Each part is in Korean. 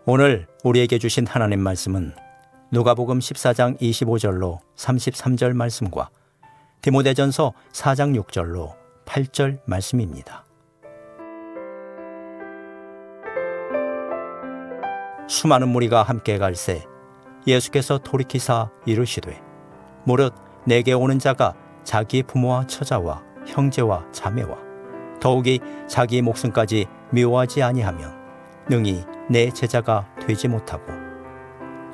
오늘 우리에게 주신 하나님 말씀은 누가복음 14장 25절로 33절 말씀과 디모데전서 4장 6절로 8절 말씀입니다. 수많은 무리가 함께 갈새 예수께서 돌이키사 이르시되 무릇 내게 오는 자가 자기 부모와 처자와 형제와 자매와 더욱이 자기 목숨까지 미워하지 아니하면 능히 내 제자가 되지 못하고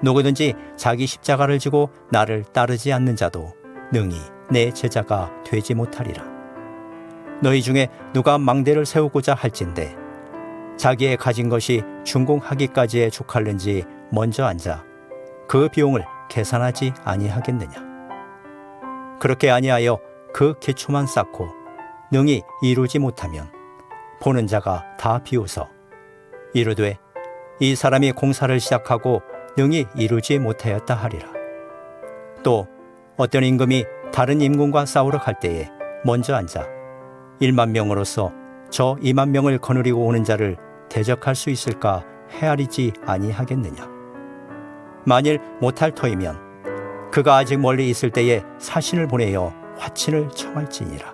누구든지 자기 십자가를 지고 나를 따르지 않는 자도 능히 내 제자가 되지 못하리라. 너희 중에 누가 망대를 세우고자 할진대 자기의 가진 것이 준공하기까지에 족할는지 먼저 앉아 그 비용을 계산하지 아니하겠느냐. 그렇게 아니하여 그 기초만 쌓고 능히 이루지 못하면 보는 자가 다 비웃어 이르되 이 사람이 공사를 시작하고 능히 이루지 못하였다 하리라. 또 어떤 임금이 다른 임금과 싸우러 갈 때에 먼저 앉아 1만 명으로서 저 2만 명을 거느리고 오는 자를 대적할 수 있을까 헤아리지 아니하겠느냐. 만일 못할 터이면 그가 아직 멀리 있을 때에 사신을 보내어 화친을 청할지니라.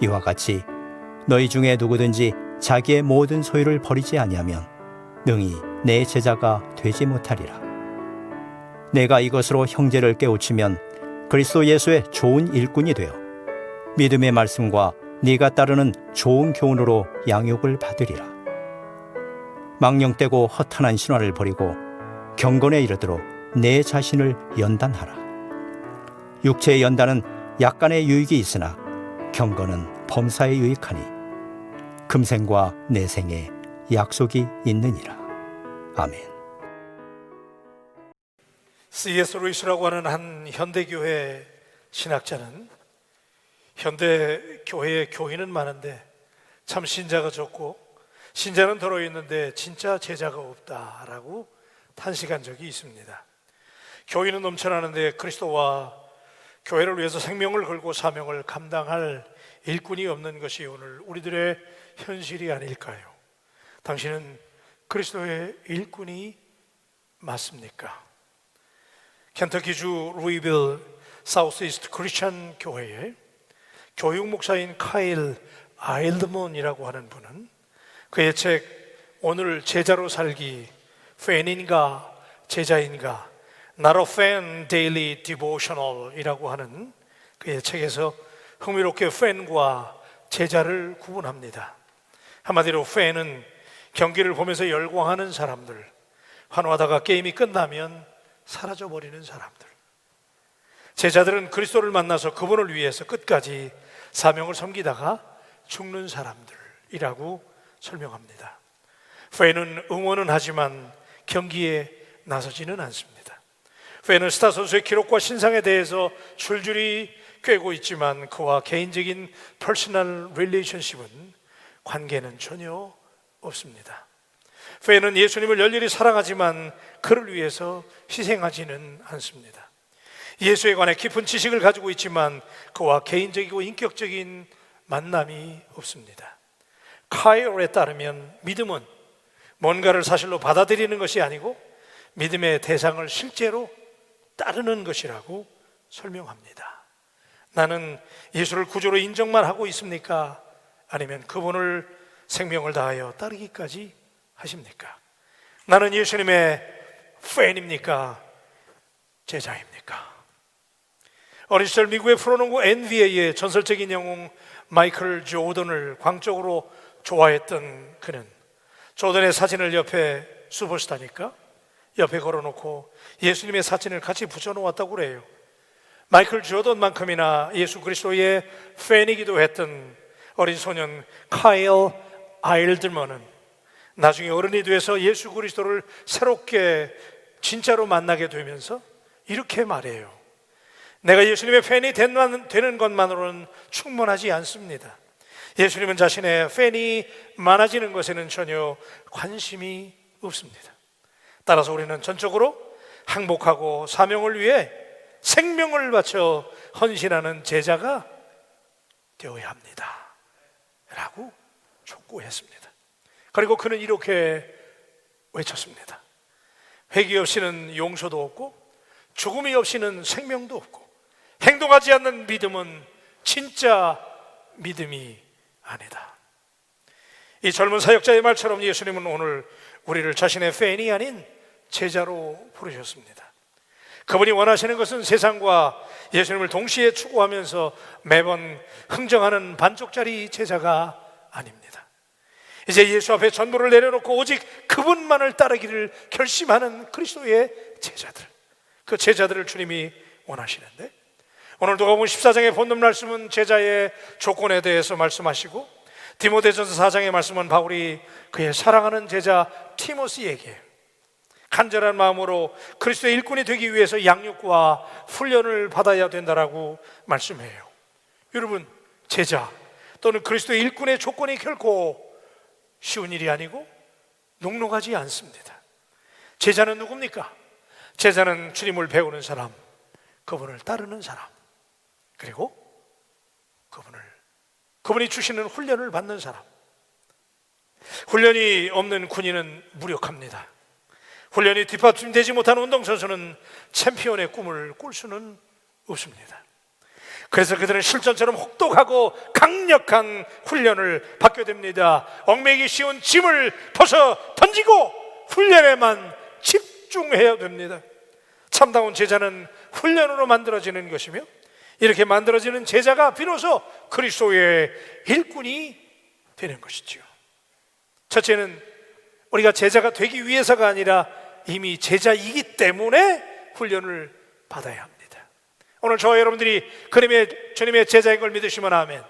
이와 같이 너희 중에 누구든지 자기의 모든 소유를 버리지 아니하면 능히 내 제자가 되지 못하리라. 내가 이것으로 형제를 깨우치면 그리스도 예수의 좋은 일꾼이 되어 믿음의 말씀과 네가 따르는 좋은 교훈으로 양육을 받으리라. 망령되고 허탄한 신화를 버리고 경건에 이르도록 내 자신을 연단하라. 육체의 연단은 약간의 유익이 있으나 경건은 범사에 유익하니 금생과 내생에 약속이 있느니라. 아멘. C.S. 루이스라고 하는 한 현대교회 신학자는 현대교회의 교인은 많은데 참 신자가 적고 신자는 덜어 있는데 진짜 제자가 없다라고 탄식한 적이 있습니다. 교인은 넘쳐나는데 그리스도와 교회를 위해서 생명을 걸고 사명을 감당할 일꾼이 없는 것이 오늘 우리들의 현실이 아닐까요? 당신은 그리스도의 일꾼이 맞습니까? 켄터키주 루이빌 사우스이스트 크리스천 교회의 교육 목사인 카일 아일드먼이라고 하는 분은 그의 책 오늘 제자로 살기 팬인가 제자인가 Not a Fan Daily Devotional 이라고 하는 그의 책에서 흥미롭게 팬과 제자를 구분합니다. 한마디로 팬은 경기를 보면서 열광하는 사람들, 환호하다가 게임이 끝나면 사라져버리는 사람들. 제자들은 그리스도를 만나서 그분을 위해서 끝까지 사명을 섬기다가 죽는 사람들이라고 설명합니다. 팬은 응원은 하지만 경기에 나서지는 않습니다. 팬은 스타 선수의 기록과 신상에 대해서 줄줄이 꿰고 있지만 그와 개인적인 퍼스널 릴레이션십은 관계는 전혀 없습니다. 팬은 예수님을 열렬히 사랑하지만 그를 위해서 희생하지는 않습니다. 예수에 관해 깊은 지식을 가지고 있지만 그와 개인적이고 인격적인 만남이 없습니다. 카일에 따르면 믿음은 뭔가를 사실로 받아들이는 것이 아니고 믿음의 대상을 실제로 따르는 것이라고 설명합니다. 나는 예수를 구주로 인정만 하고 있습니까? 아니면 그분을 생명을 다하여 따르기까지 하십니까? 나는 예수님의 팬입니까? 제자입니까? 어린 시절 미국의 프로농구 NBA의 전설적인 영웅 마이클 조던을 광적으로 좋아했던 그는 조던의 사진을 옆에 슈퍼스타니까 옆에 걸어놓고 예수님의 사진을 같이 붙여놓았다고 그래요. 마이클 조던만큼이나 예수 그리스도의 팬이기도 했던 어린 소년 카일 아일드먼은 나중에 어른이 돼서 예수 그리스도를 새롭게 진짜로 만나게 되면서 이렇게 말해요. 내가 예수님의 팬이 되는 것만으로는 충분하지 않습니다. 예수님은 자신의 팬이 많아지는 것에는 전혀 관심이 없습니다. 따라서 우리는 전적으로 항복하고 사명을 위해 생명을 바쳐 헌신하는 제자가 되어야 합니다 라고 촉구했습니다. 그리고 그는 이렇게 외쳤습니다. 회개 없이는 용서도 없고 죽음이 없이는 생명도 없고 행동하지 않는 믿음은 진짜 믿음이 아니다. 이 젊은 사역자의 말처럼 예수님은 오늘 우리를 자신의 팬이 아닌 제자로 부르셨습니다. 그분이 원하시는 것은 세상과 예수님을 동시에 추구하면서 매번 흥정하는 반쪽짜리 제자가 아닙니다. 이제 예수 앞에 전부를 내려놓고 오직 그분만을 따르기를 결심하는 그리스도의 제자들, 그 제자들을 주님이 원하시는데, 오늘 누가복음 14장의 본문 말씀은 제자의 조건에 대해서 말씀하시고, 디모데전서 4장의 말씀은 바울이 그의 사랑하는 제자 티모시에게 간절한 마음으로 그리스도의 일꾼이 되기 위해서 양육과 훈련을 받아야 된다라고 말씀해요. 여러분, 제자 또는 그리스도의 일꾼의 조건이 결코 쉬운 일이 아니고 녹록하지 않습니다. 제자는 누굽니까? 제자는 주님을 배우는 사람, 그분을 따르는 사람, 그리고 그분이 주시는 훈련을 받는 사람. 훈련이 없는 군인은 무력합니다. 훈련이 뒷받침되지 못한 운동선수는 챔피언의 꿈을 꿀 수는 없습니다. 그래서 그들은 실전처럼 혹독하고 강력한 훈련을 받게 됩니다. 얽매이기 쉬운 짐을 벗어 던지고 훈련에만 집중해야 됩니다. 참다운 제자는 훈련으로 만들어지는 것이며, 이렇게 만들어지는 제자가 비로소 그리스도의 일꾼이 되는 것이죠. 첫째는 우리가 제자가 되기 위해서가 아니라 이미 제자이기 때문에 훈련을 받아야 합니다. 오늘 저와 여러분들이 주님의 제자인 걸 믿으시면 아멘.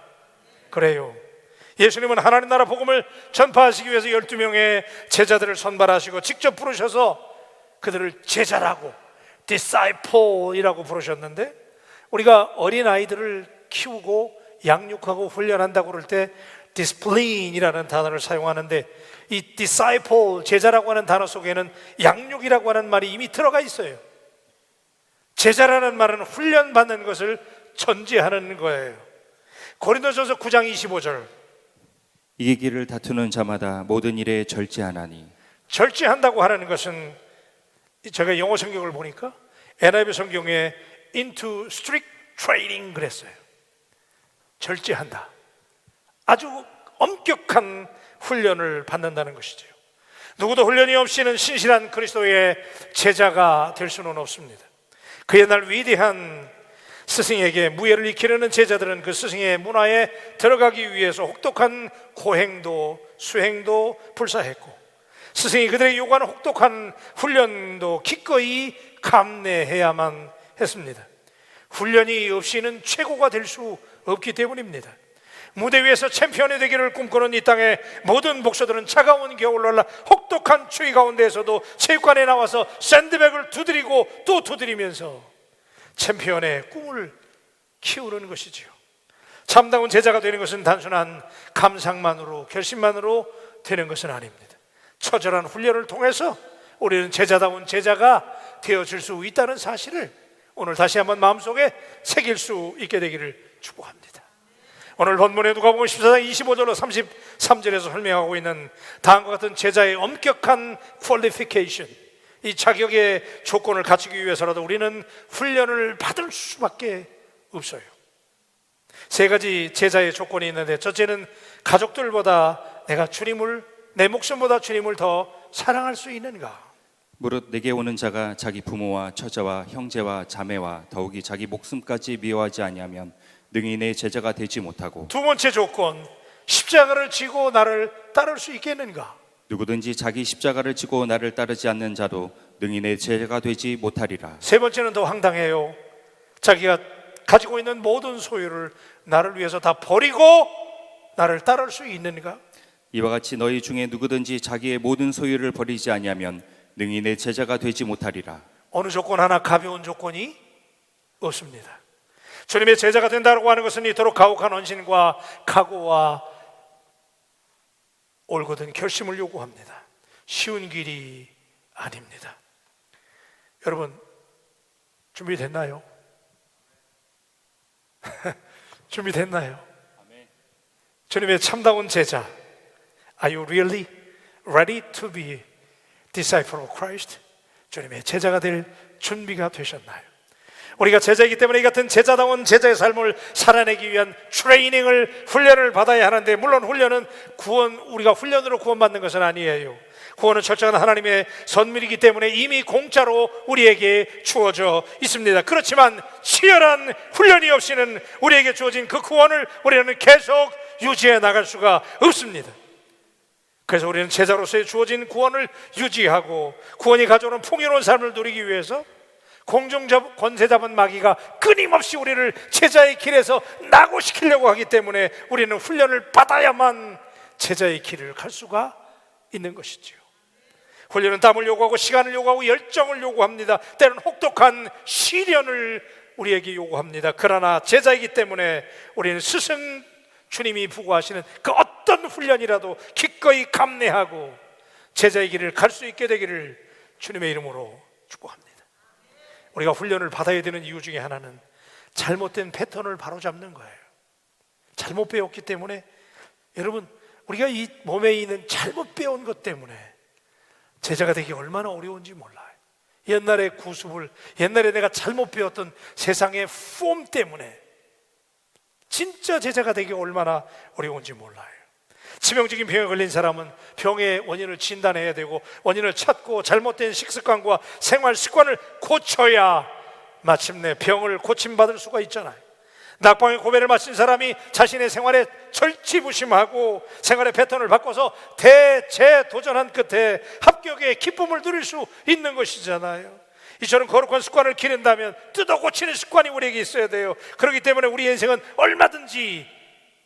그래요. 예수님은 하나님 나라 복음을 전파하시기 위해서 12명의 제자들을 선발하시고 직접 부르셔서 그들을 제자라고, disciple이라고 부르셨는데, 우리가 어린아이들을 키우고 양육하고 훈련한다고 그럴 때 discipline이라는 단어를 사용하는데, 이 disciple, 제자라고 하는 단어 속에는 양육이라고 하는 말이 이미 들어가 있어요. 제자라는 말은 훈련받는 것을 전제하는 거예요. 고린도전서 9장 25절, 이 길을 다투는 자마다 모든 일에 절제하나니. 절제한다고 하는 것은, 제가 영어 성경을 보니까 NIV 성경에 into strict training 그랬어요. 절제한다, 아주 엄격한 훈련을 받는다는 것이죠. 누구도 훈련이 없이는 신실한 그리스도의 제자가 될 수는 없습니다. 그 옛날 위대한 스승에게 무예를 익히려는 제자들은 그 스승의 문화에 들어가기 위해서 혹독한 고행도 수행도 불사했고, 스승이 그들에게 요구하는 혹독한 훈련도 기꺼이 감내해야만 했습니다. 훈련이 없이는 최고가 될 수 없기 때문입니다. 무대 위에서 챔피언이 되기를 꿈꾸는 이 땅의 모든 목사들은 차가운 겨울날 혹독한 추위 가운데에서도 체육관에 나와서 샌드백을 두드리고 또 두드리면서 챔피언의 꿈을 키우는 것이지요. 참다운 제자가 되는 것은 단순한 감상만으로, 결심만으로 되는 것은 아닙니다. 처절한 훈련을 통해서 우리는 제자다운 제자가 되어질 수 있다는 사실을 오늘 다시 한번 마음속에 새길 수 있게 되기를 축복합니다. 오늘 본문에 누가복음 14장 25절로 33절에서 설명하고 있는 다음과 같은 제자의 엄격한 퀄리피케이션, 이 자격의 조건을 갖추기 위해서라도 우리는 훈련을 받을 수밖에 없어요. 세 가지 제자의 조건이 있는데, 첫째는 가족들보다 내 목숨보다 주님을 더 사랑할 수 있는가? 무릇 내게 오는 자가 자기 부모와 처자와 형제와 자매와 더욱이 자기 목숨까지 미워하지 아니하면 능히 내 제자가 되지 못하고. 두 번째 조건, 십자가를 지고 나를 따를 수 있겠는가? 누구든지 자기 십자가를 지고 나를 따르지 않는 자도 능히 내 제자가 되지 못하리라. 세 번째는 더 황당해요. 자기가 가지고 있는 모든 소유를 나를 위해서 다 버리고 나를 따를 수 있는가? 이와 같이 너희 중에 누구든지 자기의 모든 소유를 버리지 아니하면 능히 내 제자가 되지 못하리라. 어느 조건 하나 가벼운 조건이 없습니다. 주님의 제자가 된다고 하는 것은 이토록 가혹한 헌신과 각오와 올곧은 결심을 요구합니다. 쉬운 길이 아닙니다. 여러분, 준비됐나요? 준비됐나요? 주님의 참다운 제자, Are you really ready to be disciple of Christ? 주님의 제자가 될 준비가 되셨나요? 우리가 제자이기 때문에 이 같은 제자다운 제자의 삶을 살아내기 위한 트레이닝을, 훈련을 받아야 하는데, 물론 훈련은 우리가 훈련으로 구원받는 것은 아니에요. 구원은 철저한 하나님의 선물이기 때문에 이미 공짜로 우리에게 주어져 있습니다. 그렇지만 치열한 훈련이 없이는 우리에게 주어진 그 구원을 우리는 계속 유지해 나갈 수가 없습니다. 그래서 우리는 제자로서의 주어진 구원을 유지하고 구원이 가져오는 풍요로운 삶을 누리기 위해서 권세 잡은 마귀가 끊임없이 우리를 제자의 길에서 낙오시키려고 하기 때문에 우리는 훈련을 받아야만 제자의 길을 갈 수가 있는 것이지요. 훈련은 땀을 요구하고 시간을 요구하고 열정을 요구합니다. 때로는 혹독한 시련을 우리에게 요구합니다. 그러나 제자이기 때문에 우리는 스승 주님이 부과하시는 그 어떤 훈련이라도 기꺼이 감내하고 제자의 길을 갈 수 있게 되기를 주님의 이름으로 축복합니다. 우리가 훈련을 받아야 되는 이유 중에 하나는 잘못된 패턴을 바로잡는 거예요. 잘못 배웠기 때문에, 여러분, 우리가 이 몸에 있는 잘못 배운 것 때문에 제자가 되기 얼마나 어려운지 몰라요. 옛날의 구습을, 옛날에 내가 잘못 배웠던 세상의 폼 때문에 진짜 제자가 되기 얼마나 어려운지 몰라요. 치명적인 병에 걸린 사람은 병의 원인을 진단해야 되고 원인을 찾고 잘못된 식습관과 생활 습관을 고쳐야 마침내 병을 고침받을 수가 있잖아요. 낙방의 고배를 마친 사람이 자신의 생활에 절치부심하고 생활의 패턴을 바꿔서 대재도전한 끝에 합격의 기쁨을 누릴 수 있는 것이잖아요. 이처럼 거룩한 습관을 기른다면 뜯어 고치는 습관이 우리에게 있어야 돼요. 그렇기 때문에 우리의 인생은 얼마든지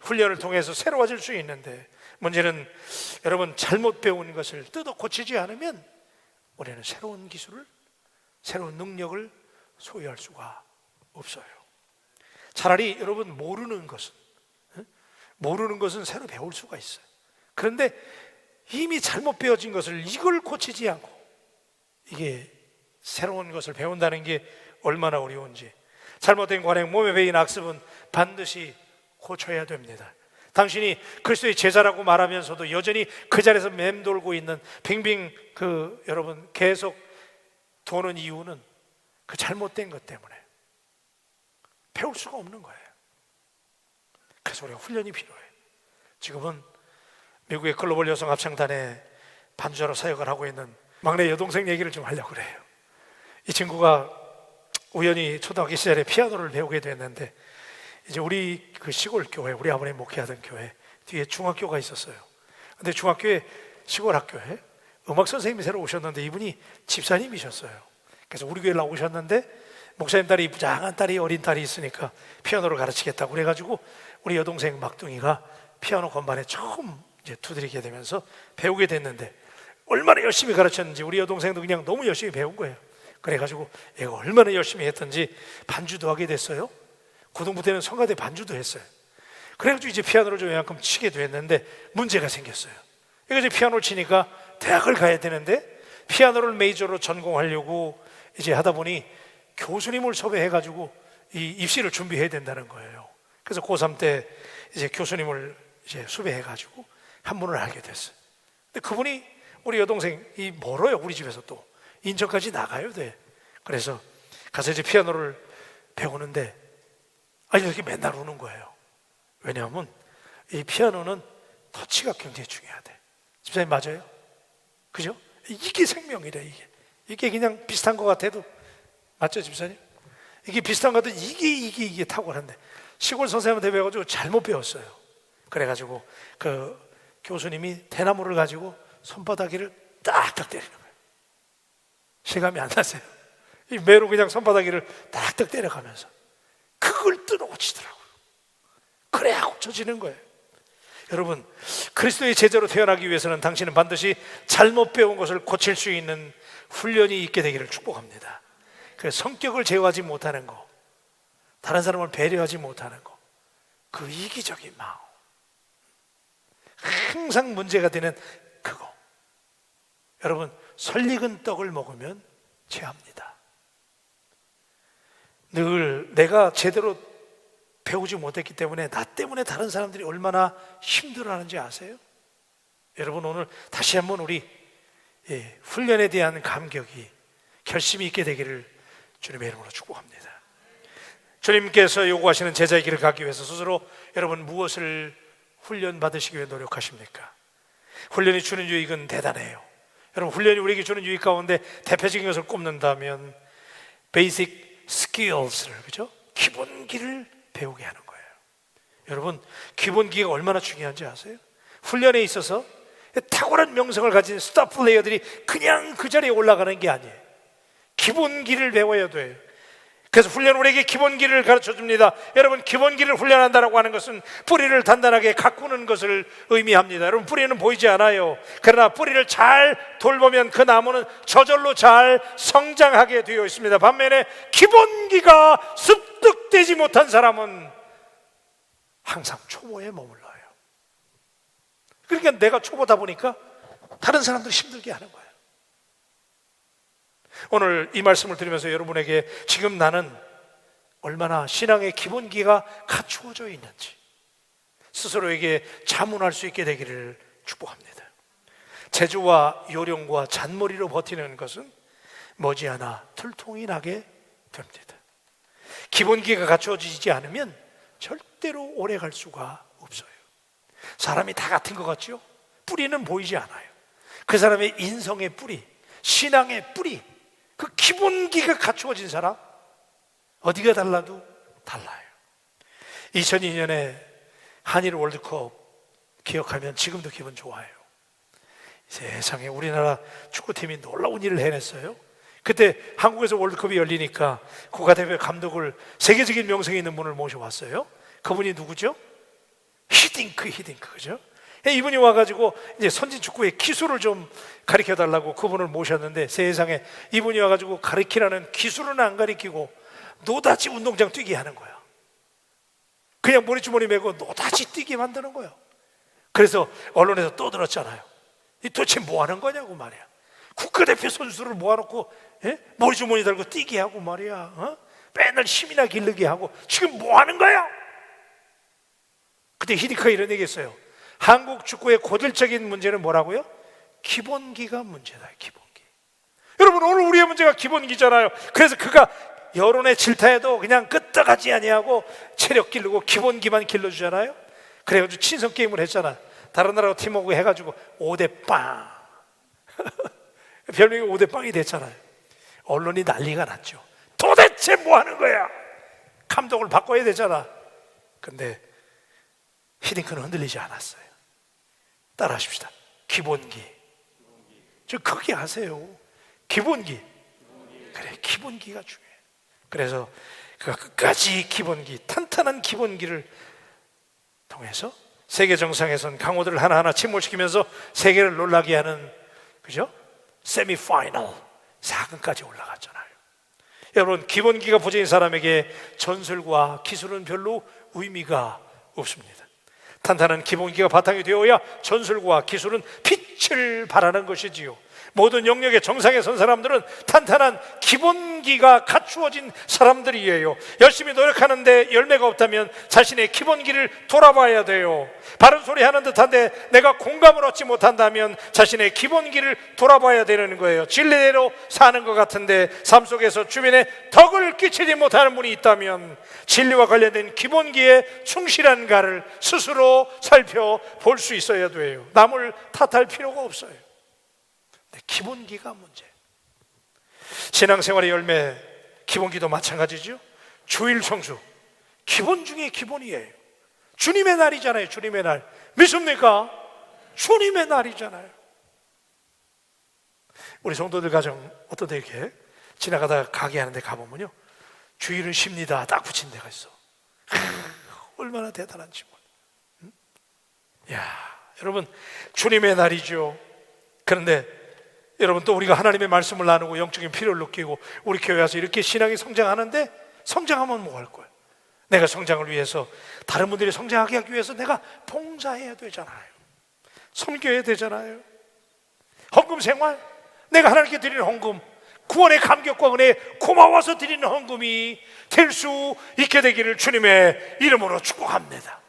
훈련을 통해서 새로워질 수 있는데, 문제는 여러분, 잘못 배운 것을 뜯어 고치지 않으면 우리는 새로운 기술을, 새로운 능력을 소유할 수가 없어요. 차라리 여러분, 모르는 것은 새로 배울 수가 있어요. 그런데 이미 잘못 배워진 것을 이걸 고치지 않고 이게 새로운 것을 배운다는 게 얼마나 어려운지. 잘못된 관행, 몸에 배인 악습은 반드시 고쳐야 됩니다. 당신이 그리스도의 제자라고 말하면서도 여전히 그 자리에서 맴돌고 있는, 빙빙 여러분 계속 도는 이유는 그 잘못된 것 때문에 배울 수가 없는 거예요. 그래서 우리가 훈련이 필요해요. 지금은 미국의 글로벌 여성 합창단에 반주자로 사역을 하고 있는 막내 여동생 얘기를 좀 하려고 그래요. 이 친구가 우연히 초등학교 시절에 피아노를 배우게 됐는데, 이제 우리 그 시골 교회, 우리 아버님 목회하던 교회 뒤에 중학교가 있었어요. 근데 중학교에, 시골 학교에 음악 선생님이 새로 오셨는데 이분이 집사님이셨어요. 그래서 우리 교회 나오셨는데 목사님 딸이, 부장한 딸이, 어린 딸이 있으니까 피아노를 가르치겠다고 그래가지고 우리 여동생 막둥이가 피아노 건반에 처음 이제 두드리게 되면서 배우게 됐는데, 얼마나 열심히 가르쳤는지 우리 여동생도 그냥 너무 열심히 배운 거예요. 그래가지고 얘가 얼마나 열심히 했던지 반주도 하게 됐어요. 고등부 때는 성가대 반주도 했어요. 그래가지고 이제 피아노를 좀 요만큼 치게 됐는데 문제가 생겼어요. 이거 이제 피아노를 치니까 대학을 가야 되는데 피아노를 메이저로 전공하려고 이제 하다 보니 교수님을 섭외해가지고 이 입시를 준비해야 된다는 거예요. 그래서 고3 때 이제 교수님을 이제 섭외해가지고 한 분을 알게 됐어요. 근데 그분이 우리 여동생이 멀어요. 우리 집에서 또 인천까지 나가야 돼. 그래서 가서 이제 피아노를 배우는데 이렇게 맨날 우는 거예요. 왜냐하면 이 피아노는 터치가 굉장히 중요하대. 집사님 맞아요? 그죠? 이게 생명이래. 이게 그냥 비슷한 것 같아도, 맞죠 집사님? 이게 비슷한 것 같아도 이게 탁월한데, 시골 선생님한테 배워가지고 잘못 배웠어요. 그래가지고 그 교수님이 대나무를 가지고 손바닥이를 딱딱 때리는 거예요. 실감이 안 나세요? 이 매로 그냥 손바닥이를 딱딱 때려가면서 그걸 뜯어 고치더라고요. 그래야 고쳐지는 거예요. 여러분, 그리스도의 제자로 태어나기 위해서는 당신은 반드시 잘못 배운 것을 고칠 수 있는 훈련이 있게 되기를 축복합니다. 그 성격을 제어하지 못하는 거, 다른 사람을 배려하지 못하는 거, 그 이기적인 마음, 항상 문제가 되는 그거. 여러분, 설익은 떡을 먹으면 체합니다. 늘 내가 제대로 배우지 못했기 때문에 나 때문에 다른 사람들이 얼마나 힘들어하는지 아세요? 여러분, 오늘 다시 한번 우리 훈련에 대한 감격이 결심이 있게 되기를 주님의 이름으로 축복합니다. 주님께서 요구하시는 제자의 길을 가기 위해서 스스로 여러분 무엇을 훈련 받으시기 위해 노력하십니까? 훈련이 주는 유익은 대단해요. 여러분, 훈련이 우리에게 주는 유익 가운데 대표적인 것을 꼽는다면 베이직 스킬스를, 그죠? 기본기를 배우게 하는 거예요. 여러분, 기본기가 얼마나 중요한지 아세요? 훈련에 있어서 탁월한 명성을 가진 스타 플레이어들이 그냥 그 자리에 올라가는 게 아니에요. 기본기를 배워야 돼요. 그래서 훈련은 우리에게 기본기를 가르쳐 줍니다. 여러분, 기본기를 훈련한다라고 하는 것은 뿌리를 단단하게 가꾸는 것을 의미합니다. 여러분, 뿌리는 보이지 않아요. 그러나 뿌리를 잘 돌보면 그 나무는 저절로 잘 성장하게 되어 있습니다. 반면에 기본기가 습득되지 못한 사람은 항상 초보에 머물러요. 그러니까 내가 초보다 보니까 다른 사람들 힘들게 하는 거예요. 오늘 이 말씀을 드리면서 여러분에게 지금 나는 얼마나 신앙의 기본기가 갖추어져 있는지 스스로에게 자문할 수 있게 되기를 축복합니다. 재주와 요령과 잔머리로 버티는 것은 머지않아 들통이 나게 됩니다. 기본기가 갖추어지지 않으면 절대로 오래 갈 수가 없어요. 사람이 다 같은 것 같죠? 뿌리는 보이지 않아요. 그 사람의 인성의 뿌리, 신앙의 뿌리, 그 기본기가 갖추어진 사람, 어디가 달라도 달라요. 2002년에 한일 월드컵 기억하면 지금도 기분 좋아요. 세상에 우리나라 축구팀이 놀라운 일을 해냈어요. 그때 한국에서 월드컵이 열리니까 국가대표 감독을 세계적인 명성이 있는 분을 모셔왔어요. 그분이 누구죠? 히딩크, 그죠? 이분이 와가지고 이제 선진 축구의 기술을 좀 가르쳐 달라고 그분을 모셨는데, 세상에 이분이 와가지고 가르치라는 기술은 안 가르치고 노다지 운동장 뛰게 하는 거야. 그냥 머리주머니 메고 노다지 뛰게 만드는 거야. 그래서 언론에서 떠들었잖아요. 이 도대체 뭐 하는 거냐고 말이야. 국가대표 선수를 모아놓고 머리주머니 달고 뛰게 하고 말이야. 맨날 힘이나 기르게 하고 지금 뭐 하는 거야? 그때 히딩크가 이런 얘기 했어요. 한국 축구의 고질적인 문제는 뭐라고요? 기본기가 문제다. 기본기. 여러분, 오늘 우리의 문제가 기본기잖아요. 그래서 그가 여론의 질타에도 그냥 끄떡하지 아니하고 체력 기르고 기본기만 길러주잖아요. 그래가지고 친선 게임을 했잖아. 다른 나라하고 팀워크 해가지고 5대0 별명이 5대0이 됐잖아요. 언론이 난리가 났죠. 도대체 뭐 하는 거야? 감독을 바꿔야 되잖아. 근데 히딩크는 흔들리지 않았어요. 따라하십시다. 기본기. 좀 크게 하세요. 기본기. 그래, 기본기가 중요해. 그래서 그가 끝까지 기본기, 탄탄한 기본기를 통해서 세계 정상에선 강호들을 하나하나 침몰시키면서 세계를 놀라게 하는, 그죠? 세미파이널 4강까지 올라갔잖아요. 여러분, 기본기가 부재인 사람에게 전술과 기술은 별로 의미가 없습니다. 탄탄한 기본기가 바탕이 되어야 전술과 기술은 빛을 발하는 것이지요. 모든 영역의 정상에 선 사람들은 탄탄한 기본기가 갖추어진 사람들이에요. 열심히 노력하는데 열매가 없다면 자신의 기본기를 돌아봐야 돼요. 바른 소리 하는 듯한데 내가 공감을 얻지 못한다면 자신의 기본기를 돌아봐야 되는 거예요. 진리대로 사는 것 같은데 삶 속에서 주변에 덕을 끼치지 못하는 분이 있다면 진리와 관련된 기본기에 충실한가를 스스로 살펴볼 수 있어야 돼요. 남을 탓할 필요가 없어요. 기본기가 문제. 신앙생활의 열매, 기본기도 마찬가지죠. 주일 성수, 기본 중에 기본이에요. 주님의 날이잖아요. 주님의 날 믿습니까? 주님의 날이잖아요. 우리 성도들 가정 어떤 데 이렇게 지나가다가 가게 하는데 가보면요, 주일은 쉽니다 딱 붙인 데가 있어. 얼마나 대단한지 몰라. 야, 여러분, 주님의 날이죠. 그런데 여러분, 또 우리가 하나님의 말씀을 나누고 영적인 필요를 느끼고 우리 교회 와서 이렇게 신앙이 성장하는데, 성장하면 뭐 할 거예요? 내가 성장을 위해서, 다른 분들이 성장하게 하기 위해서 내가 봉사해야 되잖아요. 섬겨야 되잖아요. 헌금 생활, 내가 하나님께 드리는 헌금, 구원의 감격과 은혜에 고마워서 드리는 헌금이 될 수 있게 되기를 주님의 이름으로 축복합니다.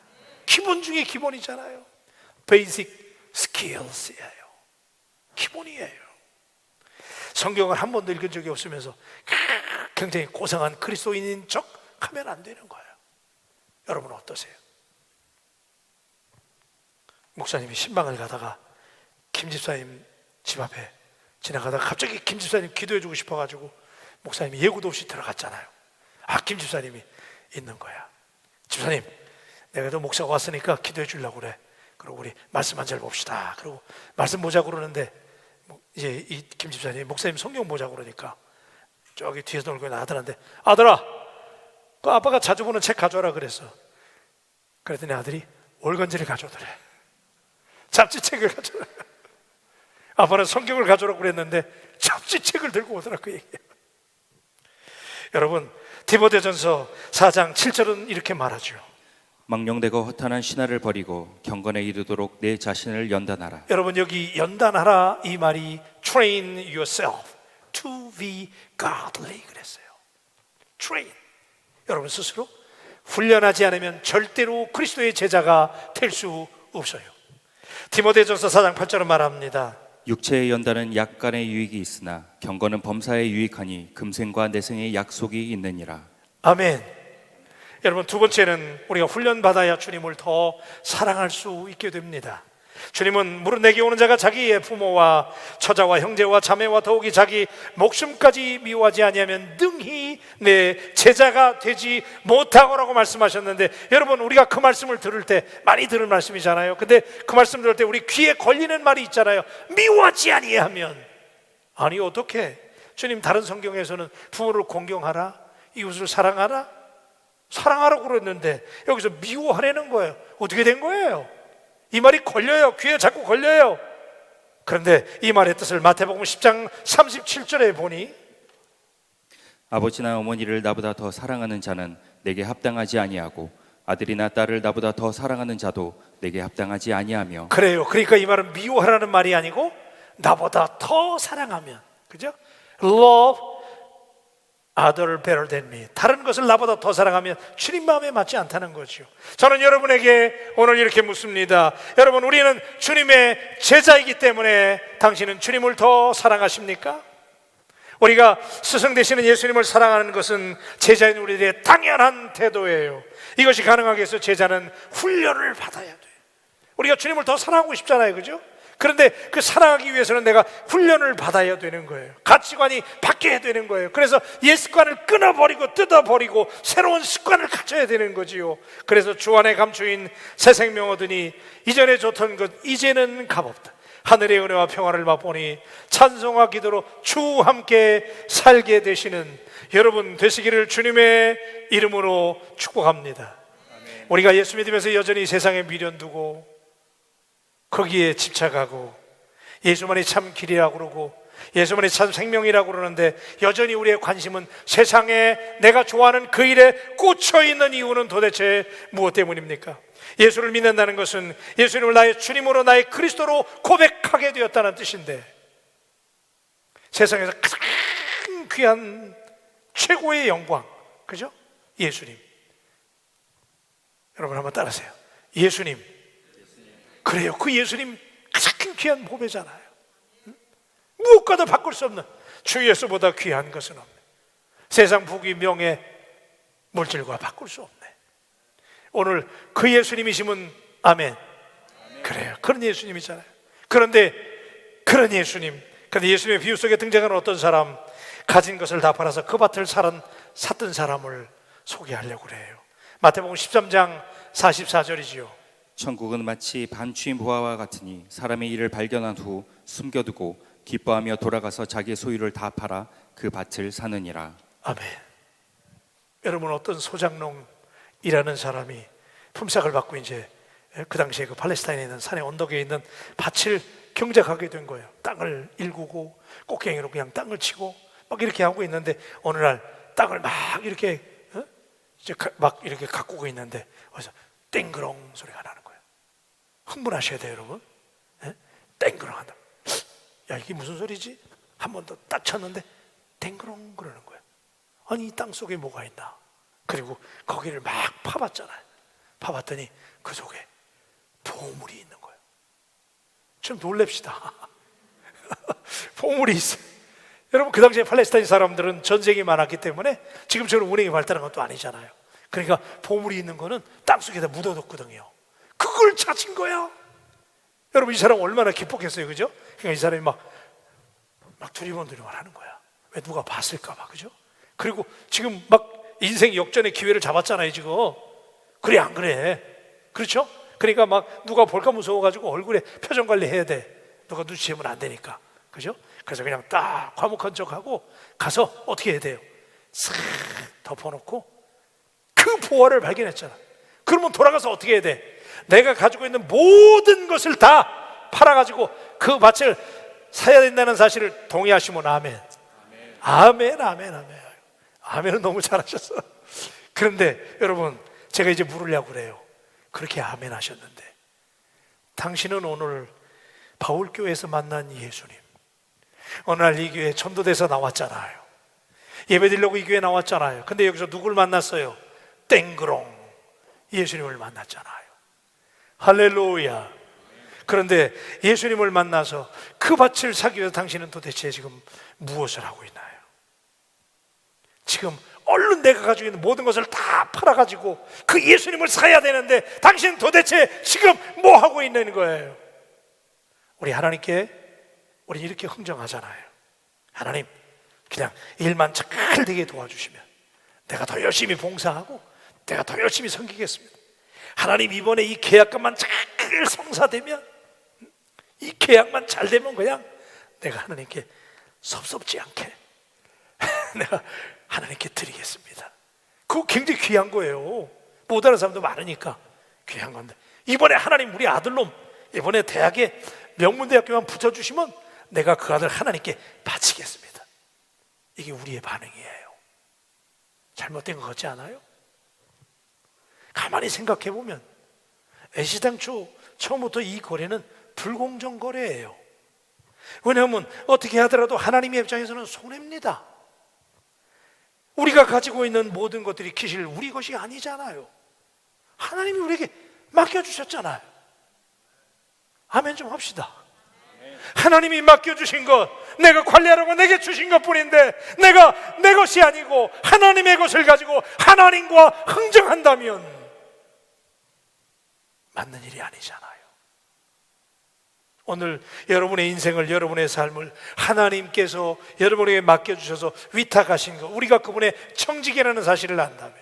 기본 중에 기본이잖아요. 베이직 스킬스예요. 기본이에요. 성경을 한 번도 읽은 적이 없으면서 굉장히 고상한 그리스도인인 척 하면 안 되는 거예요. 여러분 어떠세요? 목사님이 신방을 가다가 김 집사님 집 앞에 지나가다가 갑자기 김 집사님 기도해 주고 싶어가지고 목사님이 예고도 없이 들어갔잖아요. 김 집사님이 있는 거야. 집사님, 내가 또 목사가 왔으니까 기도해 주려고 그래. 그리고 우리 말씀 한 절 봅시다. 그리고 말씀 보자고 그러는데 이제 이 김 집사님 목사님 성경 보자고 그러니까 저기 뒤에서 놀고 있는 아들한테, 아들아, 그 아빠가 자주 보는 책 가져와라 그랬어. 그랬더니 아들이 월간지를 가져오더래. 잡지책을 가져오라. 아빠는 성경을 가져오라고 그랬는데 잡지책을 들고 오더라, 그 얘기야. 여러분, 디모데전서 4장 7절은 이렇게 말하죠. 망령되고 허탄한 신화를 버리고 경건에 이르도록 내 자신을 연단하라. 여러분, 여기 연단하라 이 말이 train yourself to be godly 그랬어요. train. 여러분 스스로 훈련하지 않으면 절대로 그리스도의 제자가 될 수 없어요. 디모데전서 4장 8절은 말합니다. 육체의 연단은 약간의 유익이 있으나 경건은 범사에 유익하니 금생과 내생의 약속이 있느니라. 아멘. 여러분, 두 번째는 우리가 훈련받아야 주님을 더 사랑할 수 있게 됩니다. 주님은 무릇 내게 오는 자가 자기의 부모와 처자와 형제와 자매와 더욱이 자기 목숨까지 미워하지 아니하면 능히 내 제자가 되지 못하고라고 말씀하셨는데, 여러분 우리가 그 말씀을 들을 때 많이 들은 말씀이잖아요. 근데 그 말씀 들을 때 우리 귀에 걸리는 말이 있잖아요. 미워하지 아니하면. 아니 어떻게? 주님 다른 성경에서는 부모를 공경하라, 이웃을 사랑하라, 사랑하라고 그랬는데 여기서 미워하라는 거예요. 어떻게 된 거예요? 이 말이 걸려요. 귀에 자꾸 걸려요. 그런데 이 말의 뜻을 마태복음 10장 37절에 보니, 아버지나 어머니를 나보다 더 사랑하는 자는 내게 합당하지 아니하고 아들이나 딸을 나보다 더 사랑하는 자도 내게 합당하지 아니하며. 그래요. 그러니까 이 말은 미워하라는 말이 아니고 나보다 더 사랑하면, 그죠? Love other better than me. 다른 것을 나보다 더 사랑하면 주님 마음에 맞지 않다는 거죠. 저는 여러분에게 오늘 이렇게 묻습니다. 여러분, 우리는 주님의 제자이기 때문에 당신은 주님을 더 사랑하십니까? 우리가 스승 되시는 예수님을 사랑하는 것은 제자인 우리들의 당연한 태도예요. 이것이 가능하게 해서 제자는 훈련을 받아야 돼요. 우리가 주님을 더 사랑하고 싶잖아요, 그죠? 그런데 그 사랑하기 위해서는 내가 훈련을 받아야 되는 거예요. 가치관이 바뀌어야 되는 거예요. 그래서 옛 습관을 끊어버리고 뜯어버리고 새로운 습관을 가져야 되는 거지요. 그래서 주 안에 감추인 새 생명 얻으니 이전에 좋던 것 이제는 값없다. 하늘의 은혜와 평화를 맛보니 찬송과 기도로 주 함께 살게 되시는 여러분 되시기를 주님의 이름으로 축복합니다. 우리가 예수 믿으면서 여전히 세상에 미련 두고 거기에 집착하고 예수만이 참 길이라고 그러고 예수만이 참 생명이라고 그러는데 여전히 우리의 관심은 세상에 내가 좋아하는 그 일에 꽂혀 있는 이유는 도대체 무엇 때문입니까? 예수를 믿는다는 것은 예수님을 나의 주님으로 나의 그리스도로 고백하게 되었다는 뜻인데, 세상에서 가장 귀한 최고의 영광, 그죠? 예수님. 여러분 한번 따라하세요. 예수님. 그래요. 그 예수님 가장 귀한 보배잖아요. 무엇과도 바꿀 수 없는 주 예수보다 귀한 것은 없네. 세상 부귀 명예 물질과 바꿀 수 없네. 오늘 그 예수님이시면 아멘. 그래요. 그런 예수님이잖아요. 그런데 그런 예수님, 그런데 예수님의 비유 속에 등장하는 어떤 사람, 가진 것을 다 팔아서 그 밭을 샀던 사람을 소개하려고 그래요. 마태복음 13장 44절이지요. 천국은 마치 반취인 부하와 같으니 사람의 일을 발견한 후 숨겨두고 기뻐하며 돌아가서 자기의 소유를 다 팔아 그 밭을 사느니라. 아멘. 여러분, 어떤 소장농이라는 사람이 품삯을 받고 이제 그 당시에 그 팔레스타인에 있는 산의 언덕에 있는 밭을 경작하게 된 거예요. 땅을 일구고 꽃갱이로 그냥 땅을 치고 막 이렇게 하고 있는데 어느 날 땅을 막 이렇게 이제 막 이렇게 가꾸고 있는데 어디서 땡그렁 소리가 나는 거예요. 흥분하셔야 돼요, 여러분. 땡그렁 한다. 야, 이게 무슨 소리지? 한 번 더 딱 쳤는데 땡그렁 그러는 거예요. 아니, 이 땅 속에 뭐가 있나? 그리고 거기를 막 파봤잖아요. 파봤더니 그 속에 보물이 있는 거예요. 좀 놀랍시다. 보물이 있어요. 여러분, 그 당시에 팔레스타인 사람들은 전쟁이 많았기 때문에 지금처럼 운행이 발달한 것도 아니잖아요. 그러니까 보물이 있는 거는 땅속에다 묻어뒀거든요. 그걸 찾은 거야. 여러분, 이 사람 얼마나 기뻤겠어요, 그죠? 그러니까 이 사람이 막 두리번두리번 하는 거야. 왜 누가 봤을까봐, 그죠? 그리고 지금 막 인생 역전의 기회를 잡았잖아요, 지금. 그래, 안 그래? 그렇죠? 그러니까 막 누가 볼까 무서워가지고 얼굴에 표정 관리해야 돼. 누가 눈치채면 안 되니까, 그죠? 그래서 그냥 딱 과묵한 척하고 가서 어떻게 해야 돼요? 싹 덮어놓고 그 보화를 발견했잖아. 그러면 돌아가서 어떻게 해야 돼? 내가 가지고 있는 모든 것을 다 팔아가지고 그 밭을 사야 된다는 사실을 동의하시면 아멘. 아멘, 아멘, 아멘. 아멘은 너무 잘하셨어. 그런데 여러분, 제가 이제 물으려고 그래요. 그렇게 아멘 하셨는데 당신은 오늘 바울교회에서 만난 예수님, 어느 날 이 교회 전도돼서 나왔잖아요. 예배드리려고 이 교회 나왔잖아요. 근데 여기서 누굴 만났어요? 땡그롱 예수님을 만났잖아요. 할렐루야. 그런데 예수님을 만나서 그 밭을 사기 위해서 당신은 도대체 지금 무엇을 하고 있나요? 지금 얼른 내가 가지고 있는 모든 것을 다 팔아가지고 그 예수님을 사야 되는데 당신은 도대체 지금 뭐 하고 있는 거예요? 우리 하나님께 우리 이렇게 흥정하잖아요. 하나님, 그냥 일만 잘 되게 도와주시면 내가 더 열심히 봉사하고 내가 더 열심히 섬기겠습니다. 하나님, 이번에 이 계약금만 잘 성사되면, 이 계약만 잘 되면 그냥 내가 하나님께 섭섭지 않게 내가 하나님께 드리겠습니다. 그거 굉장히 귀한 거예요. 못 아는 사람도 많으니까 귀한 건데, 이번에 하나님 우리 아들놈 이번에 대학에 명문대학교만 붙여주시면 내가 그 아들 하나님께 바치겠습니다. 이게 우리의 반응이에요. 잘못된 것 같지 않아요? 가만히 생각해 보면 애시당초 처음부터 이 거래는 불공정 거래예요. 왜냐하면 어떻게 하더라도 하나님의 입장에서는 손해입니다. 우리가 가지고 있는 모든 것들이 기실 우리 것이 아니잖아요. 하나님이 우리에게 맡겨주셨잖아요. 아멘 좀 합시다. 하나님이 맡겨주신 것, 내가 관리하라고 내게 주신 것뿐인데 내가 내 것이 아니고 하나님의 것을 가지고 하나님과 흥정한다면 맞는 일이 아니잖아요. 오늘 여러분의 인생을, 여러분의 삶을 하나님께서 여러분에게 맡겨주셔서 위탁하신 것, 우리가 그분의 청지기라는 사실을 안다면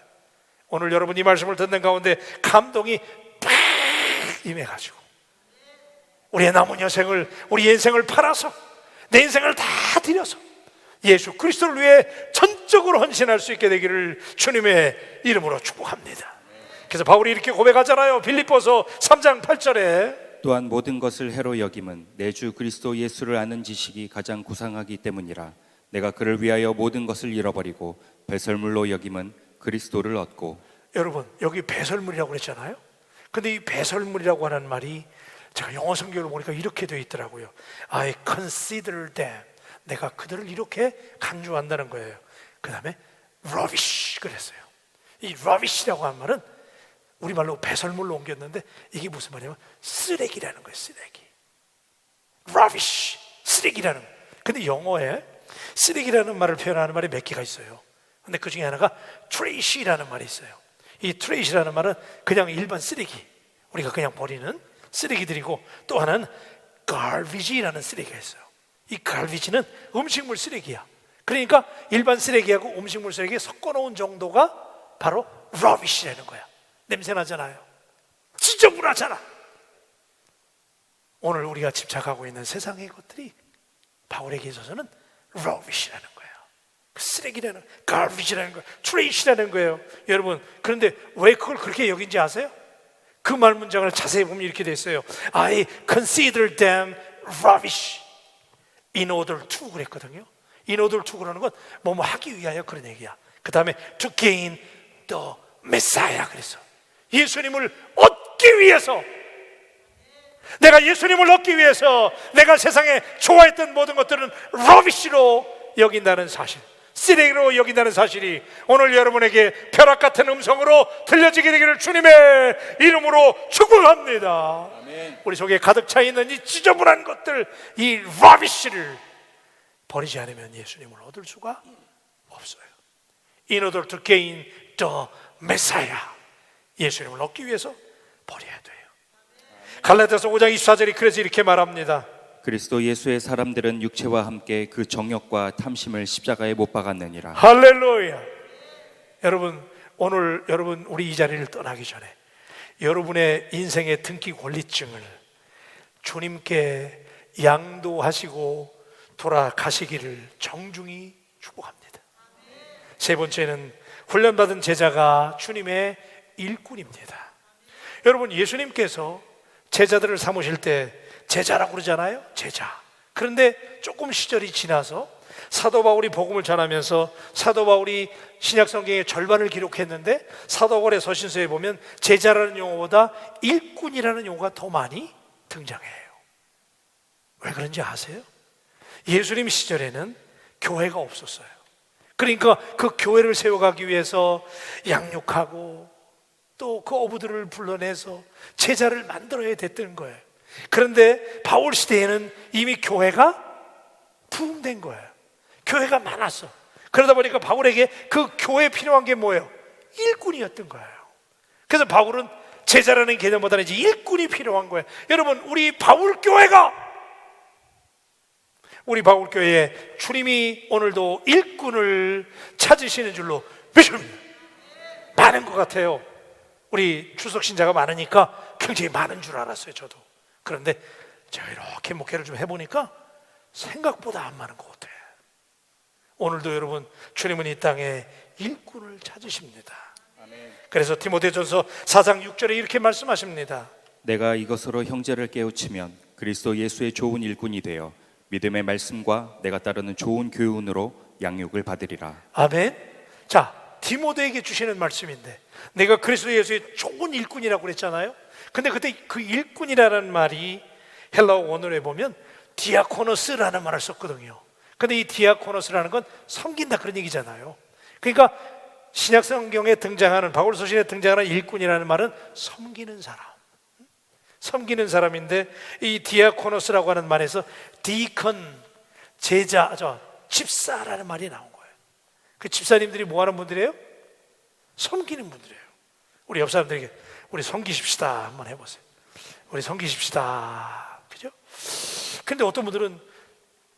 오늘 여러분 이 말씀을 듣는 가운데 감동이 팍 임해가지고 우리의 남은 여생을, 우리 인생을 팔아서 내 인생을 다 드려서 예수 그리스도를 위해 전적으로 헌신할 수 있게 되기를 주님의 이름으로 축복합니다. 그래서 바울이 이렇게 고백하잖아요. 빌립보서 3장 8절에 또한 모든 것을 해로 여김은 내 주 그리스도 예수를 아는 지식이 가장 구상하기 때문이라. 내가 그를 위하여 모든 것을 잃어버리고 배설물로 여김은 그리스도를 얻고. 여러분, 여기 배설물이라고 그랬잖아요. 근데 이 배설물이라고 하는 말이 제가 영어 성경을 보니까 이렇게 되어 있더라고요. I consider them. 내가 그들을 이렇게 간주한다는 거예요. 그 다음에 rubbish 그랬어요. 이 rubbish라고 하는 말은 우리말로 배설물로 옮겼는데 이게 무슨 말이냐면 쓰레기라는 거예요. 쓰레기. rubbish, 쓰레기라는 거예요. 근데 영어에 쓰레기라는 말을 표현하는 말이 몇 개가 있어요. 근데 그 중에 하나가 trash라는 말이 있어요. 이 trash라는 말은 그냥 일반 쓰레기, 우리가 그냥 버리는 쓰레기들이고, 또 하나는 garbage라는 쓰레기가 있어요. 이 garbage는 음식물 쓰레기야. 그러니까 일반 쓰레기하고 음식물 쓰레기 섞어 놓은 정도가 바로 rubbish라는 거야. 냄새 나잖아요. 지저분하잖아. 오늘 우리가 집착하고 있는 세상의 것들이 바울에게 있어서는 rubbish라는 거예요. 쓰레기라는, garbage라는 거예요. trash라는 거예요. 여러분, 그런데 왜 그걸 그렇게 여긴지 아세요? 그 말 문장을 자세히 보면 이렇게 돼 있어요. I consider them rubbish in order to 그랬거든요. in order to 그러는 건 뭐뭐 하기 위하여 그런 얘기야. 그 다음에 to gain the Messiah 그랬어. 예수님을 얻기 위해서, 내가 예수님을 얻기 위해서 내가 세상에 좋아했던 모든 것들은 rubbish로 여긴다는 사실, 쓰레기로 여긴다는 사실이 오늘 여러분에게 벼락 같은 음성으로 들려지게 되기를 주님의 이름으로 축복합니다. 아멘. 우리 속에 가득 차 있는 이 지저분한 것들, 이 rubbish를 버리지 않으면 예수님을 얻을 수가 없어요. In order to gain the Messiah, 예수님을 얻기 위해서 버려야 돼요. 갈라디아서 5장 24절이 그래서 이렇게 말합니다. 그리스도 예수의 사람들은 육체와 함께 그 정욕과 탐심을 십자가에 못 박았느니라. 할렐루야. 여러분, 오늘 여러분 우리 이 자리를 떠나기 전에 여러분의 인생의 등기 권리증을 주님께 양도하시고 돌아가시기를 정중히 축복합니다. 세 번째는 훈련받은 제자가 주님의 일꾼입니다. 여러분, 예수님께서 제자들을 삼으실 때 제자라고 그러잖아요. 제자. 그런데 조금 시절이 지나서 사도 바울이 복음을 전하면서 사도 바울이 신약 성경의 절반을 기록했는데 사도 바울의 서신서에 보면 제자라는 용어보다 일꾼이라는 용어가 더 많이 등장해요. 왜 그런지 아세요? 예수님 시절에는 교회가 없었어요. 그러니까 그 교회를 세워가기 위해서 양육하고 또 그 어부들을 불러내서 제자를 만들어야 됐던 거예요. 그런데 바울 시대에는 이미 교회가 부흥된 거예요. 교회가 많았어. 그러다 보니까 바울에게 그 교회에 필요한 게 뭐예요? 일꾼이었던 거예요. 그래서 바울은 제자라는 개념보다는 이제 일꾼이 필요한 거예요. 여러분, 우리 바울교회에 주님이 오늘도 일꾼을 찾으시는 줄로 믿습니다. 많은 것 같아요. 우리 출석신자가 많으니까 굉장히 많은 줄 알았어요, 저도. 그런데 제가 이렇게 목회를 좀 해보니까 생각보다 안 많은 것 같아요. 오늘도 여러분, 주님은 이 땅에 일꾼을 찾으십니다. 그래서 디모데전서 4장 6절에 이렇게 말씀하십니다. 내가 이것으로 형제를 깨우치면 그리스도 예수의 좋은 일꾼이 되어 믿음의 말씀과 내가 따르는 좋은 교훈으로 양육을 받으리라. 아멘. 자, 디모데에게 주시는 말씀인데 내가 그리스도 예수의 좋은 일꾼이라고 그랬잖아요. 근데 그때 그 일꾼이라는 말이 헬라어 원어에 보면 디아코노스라는 말을 썼거든요. 근데 이 디아코노스라는 건 섬긴다 그런 얘기잖아요. 그러니까 신약 성경에 등장하는 바울 서신에 등장하는 일꾼이라는 말은 섬기는 사람, 섬기는 사람인데 이 디아코노스라고 하는 말에서 디컨, 제자, 집사라는 말이 나온 거예요. 그 집사님들이 뭐 하는 분들이에요? 섬기는 분들이에요. 우리 옆 사람들에게 우리 섬기십시다 한번 해보세요. 우리 섬기십시다. 그죠? 근데 어떤 분들은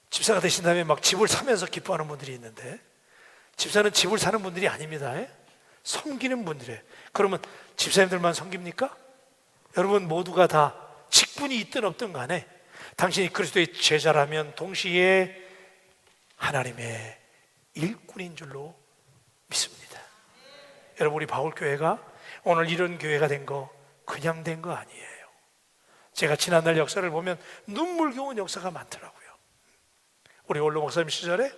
집사가 되신 다음에 막 집을 사면서 기뻐하는 분들이 있는데 집사는 집을 사는 분들이 아닙니다. 섬기는 분들이에요. 그러면 집사님들만 섬깁니까? 여러분 모두가 다 직분이 있든 없든 간에 당신이 그리스도의 제자라면 동시에 하나님의 일꾼인 줄로 믿습니다. 여러분, 우리 바울교회가 오늘 이런 교회가 된 거 그냥 된 거 아니에요. 제가 지난날 역사를 보면 눈물겨운 역사가 많더라고요. 우리 원로 목사님 시절에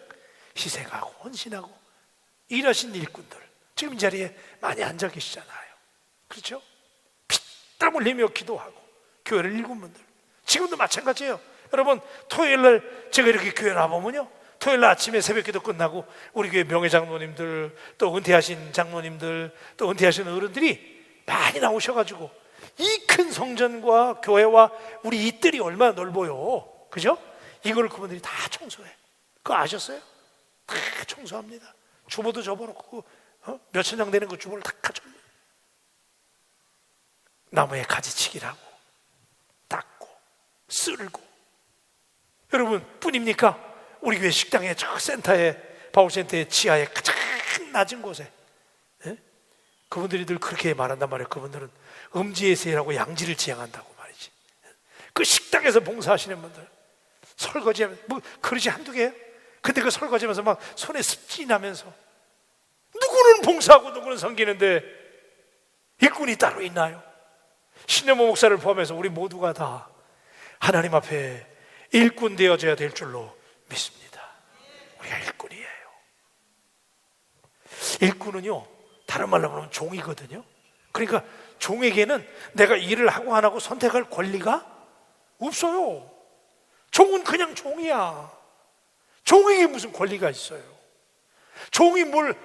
희생하고 헌신하고 일하신 일꾼들 지금 이 자리에 많이 앉아 계시잖아요. 그렇죠? 피땀 흘리며 기도하고 교회를 일군 분들 지금도 마찬가지예요. 여러분, 토요일날 제가 이렇게 교회 나보면요, 토요일날 아침에 새벽기도 끝나고 우리 교회 명예장로님들 또 은퇴하신 장로님들 또 은퇴하신 어른들이 많이 나오셔가지고 이 큰 성전과 교회와 우리 이 뜰이 얼마나 넓어요. 그죠? 이걸 그분들이 다 청소해. 그거 아셨어요? 다 청소합니다. 주보도 접어놓고 몇천 장 되는 그 주보를 다 가져옵니다. 나무에 가지치기를 하고 닦고 쓸고. 여러분 뿐입니까? 우리 교회 식당에 저 센터에 바울센터의 지하에 가장 낮은 곳에 그분들이 늘 그렇게 말한단 말이에요. 그분들은 음지에세라고 양지를 지향한다고 말이지. 그 식당에서 봉사하시는 분들 설거지하면서 뭐 그릇이 한두 개예요? 근데 그 설거지하면서 막 손에 습진이 나면서 누구는 봉사하고 누구는 섬기는데 일꾼이 따로 있나요? 신여모 목사를 포함해서 우리 모두가 다 하나님 앞에 일꾼 되어져야 될 줄로 믿습니다. 우리가 일꾼이에요. 일꾼은요, 다른 말로 하면 종이거든요. 그러니까 종에게는 내가 일을 하고 안 하고 선택할 권리가 없어요. 종은 그냥 종이야. 종에게 무슨 권리가 있어요? 종이 뭘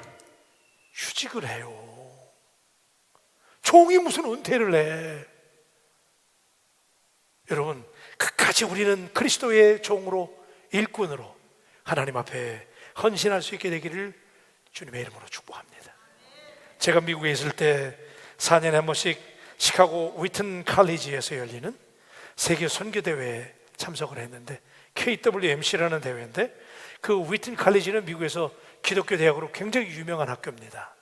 휴직을 해요? 종이 무슨 은퇴를 해? 여러분, 끝까지 우리는 그리스도의 종으로 일꾼으로 하나님 앞에 헌신할 수 있게 되기를 주님의 이름으로 축복합니다. 제가 미국에 있을 때 4년에 한 번씩 시카고 위튼 칼리지에서 열리는 세계 선교 대회에 참석을 했는데, KWMC라는 대회인데, 그 위튼 칼리지는 미국에서 기독교 대학으로 굉장히 유명한 학교입니다.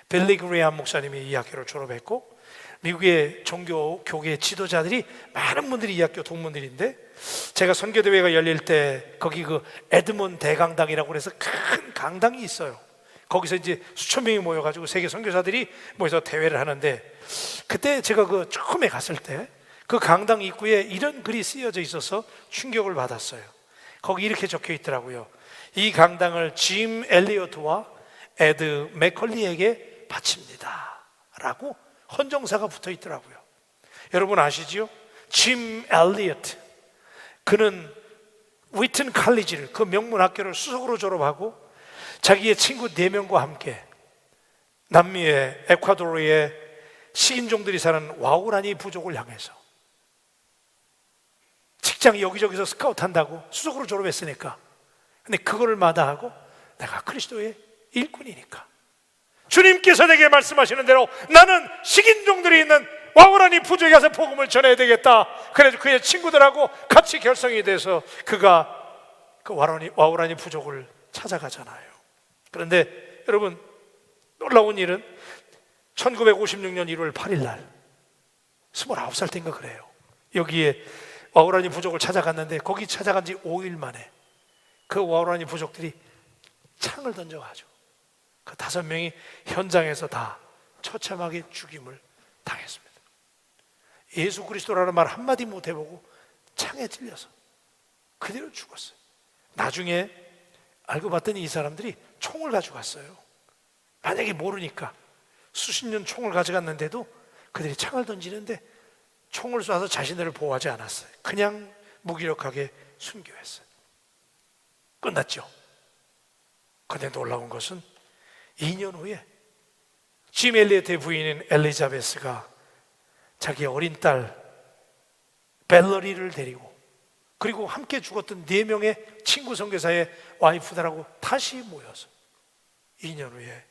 빌리 그레이엄 목사님이 이 학교를 졸업했고, 미국의 종교 교계 지도자들이 많은 분들이 이 학교 동문들인데, 제가 선교 대회가 열릴 때 거기 그 에드몬 대강당이라고 해서 큰 강당이 있어요. 거기서 이제 수천 명이 모여가지고 세계 선교사들이 모여서 대회를 하는데, 그때 제가 그 처음에 갔을 때 그 강당 입구에 이런 글이 쓰여져 있어서 충격을 받았어요. 거기 이렇게 적혀 있더라고요. 이 강당을 짐 엘리어트와 에드 맥컬리에게 바칩니다 라고 헌정사가 붙어 있더라고요. 여러분 아시지요? 짐 엘리어트, 그는 위튼 칼리지를, 그 명문 학교를 수석으로 졸업하고 자기의 친구 4명과 함께 남미의 에콰도르의 식인종들이 사는 와우라니 부족을 향해서 직장 여기저기서 스카우트 한다고, 수석으로 졸업했으니까. 근데 그거를 마다하고 내가 그리스도의 일꾼이니까 주님께서 내게 말씀하시는 대로 나는 식인종들이 있는 와우라니 부족에 가서 복음을 전해야 되겠다. 그래서 그의 친구들하고 같이 결성이 돼서 그가 그 와우라니 부족을 찾아가잖아요. 그런데 여러분, 놀라운 일은 1956년 1월 8일 날 29살 때인가 그래요. 여기에 와우라니 부족을 찾아갔는데, 거기 찾아간 지 5일 만에 그 와우라니 부족들이 창을 던져가지고 그 5명이 현장에서 다 처참하게 죽임을 당했습니다. 예수 그리스도라는 말 한마디 못 해보고 창에 찔려서 그대로 죽었어요. 나중에 알고 봤더니 이 사람들이 총을 가져갔어요. 만약에 모르니까 수십 년 총을 가져갔는데도 그들이 창을 던지는데 총을 쏴서 자신들을 보호하지 않았어요. 그냥 무기력하게 순교했어요. 끝났죠. 그런데 놀라운 것은 2년 후에 짐 엘리어트의 부인인 엘리자베스가 자기의 어린 딸 벨러리를 데리고, 그리고 함께 죽었던 4명의 친구 선교사의 와이프들하고 다시 모여서 2년 후에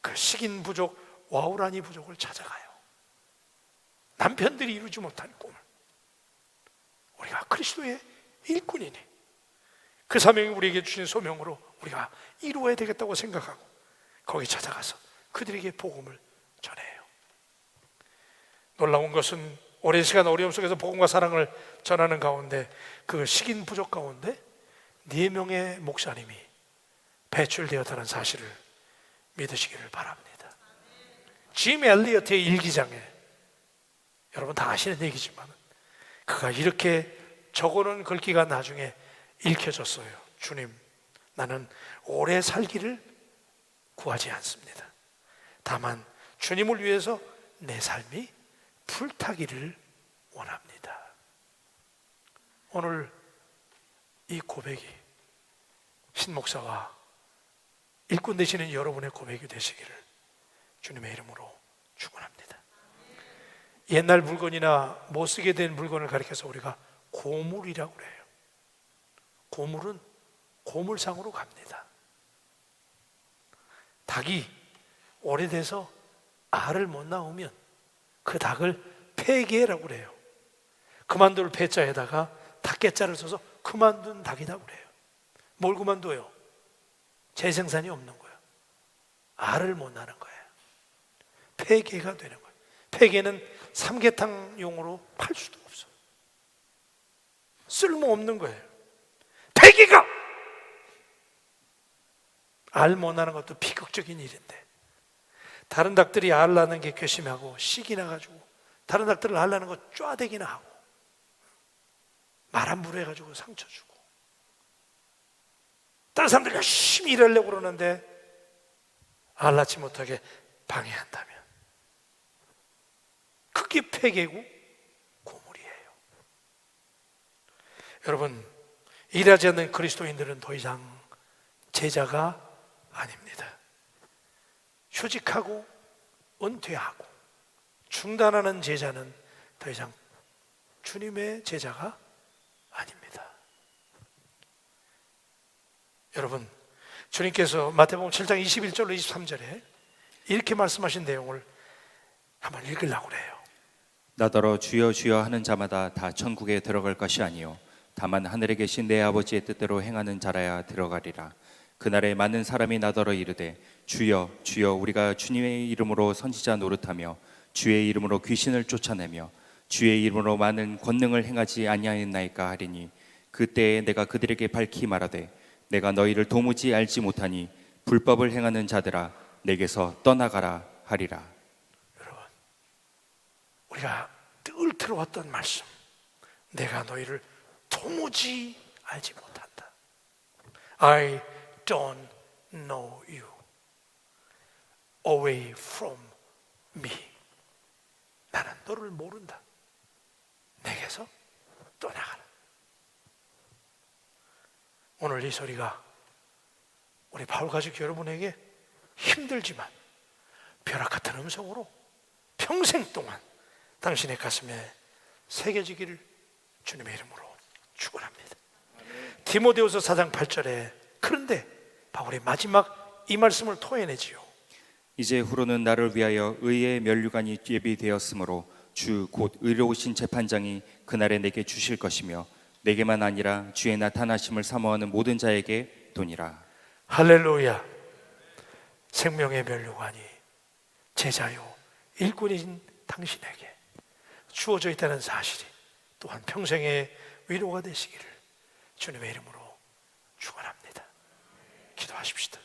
그 식인 부족 와우라니 부족을 찾아가요. 남편들이 이루지 못한 꿈을 우리가 그리스도의 일꾼이니 그 사명이 우리에게 주신 소명으로 우리가 이루어야 되겠다고 생각하고 거기 찾아가서 그들에게 복음을 전해요. 놀라운 것은 오랜 시간 어려움 속에서 복음과 사랑을 전하는 가운데 그 식인 부족 가운데 4명의 목사님이 배출되었다는 사실을 믿으시기를 바랍니다. 짐 엘리어트의 일기장에, 여러분 다 아시는 얘기지만 그가 이렇게 적어놓은 글귀가 나중에 읽혀졌어요. 주님, 나는 오래 살기를 구하지 않습니다. 다만 주님을 위해서 내 삶이 불타기를 원합니다. 오늘 이 고백이 신 목사와 일꾼 되시는 여러분의 고백이 되시기를 주님의 이름으로 축원합니다. 옛날 물건이나 못 쓰게 된 물건을 가리켜서 우리가 고물이라고 그래요. 고물은 고물상으로 갑니다. 닭이 오래돼서 알을 못 낳으면 그 닭을 폐계라고 그래요. 그만둘 폐자에다가 닭개자를 써서 그만둔 닭이라고 그래요. 뭘 그만둬요? 재생산이 없는 거예요. 알을 못 낳는 거예요. 폐계가 되는 거예요. 폐계는 삼계탕용으로 팔 수도 없어. 쓸모없는 거예요. 폐계가 알 못 낳는 것도 비극적인 일인데, 다른 닭들이 알 낳는 게 괘씸하고 식이 나가지고 다른 닭들을 알 낳는 거 쪼아대기나 하고 말 함부로 해가지고 상처 주고, 다른 사람들 열심히 일하려고 그러는데 알 낳지 못하게 방해한다면 그게 폐계고 고물이에요. 여러분, 일하지 않는 그리스도인들은 더 이상 제자가 아닙니다. 휴직하고 은퇴하고 중단하는 제자는 더 이상 주님의 제자가 아닙니다. 여러분, 주님께서 마태복음 7장 21절로 23절에 이렇게 말씀하신 내용을 한번 읽으려고 그래요. 나더러 주여 주여 하는 자마다 다 천국에 들어갈 것이 아니요 다만 하늘에 계신 내 아버지의 뜻대로 행하는 자라야 들어가리라. 그날에 많은 사람이 나더러 이르되 주여 주여 우리가 주님의 이름으로 선지자 노릇하며 주의 이름으로 귀신을 쫓아내며 주의 이름으로 많은 권능을 행하지 아니하였나이까 하리니 그때에 내가 그들에게 밝히 말하되 내가 너희를 도무지 알지 못하니 불법을 행하는 자들아 내게서 떠나가라 하리라. 여러분, 우리가 늘 들어왔던 말씀, 내가 너희를 도무지 알지 못한다. I don't know you. Away from me. 나는 너를 모른다. 내게서 떠나가라. 오늘 이 소리가 우리 바울 가족 여러분에게 힘들지만 벼락 같은 음성으로 평생 동안 당신의 가슴에 새겨지기를 주님의 이름으로 축원합니다. 디모데후서 4장 8절에 그런데 바울의 마지막 이 말씀을 토해내지요. 이제 후로는 나를 위하여 의의 면류관이 예비되었으므로 주 곧 의로우신 재판장이 그날에 내게 주실 것이며 내게만 아니라 주의 나타나심을 사모하는 모든 자에게 도니라. 할렐루야. 생명의 면류관이 제자요 일꾼인 당신에게 주어져 있다는 사실이 또한 평생의 위로가 되시기를 주님의 이름으로 축원합니다. 기도하십시다.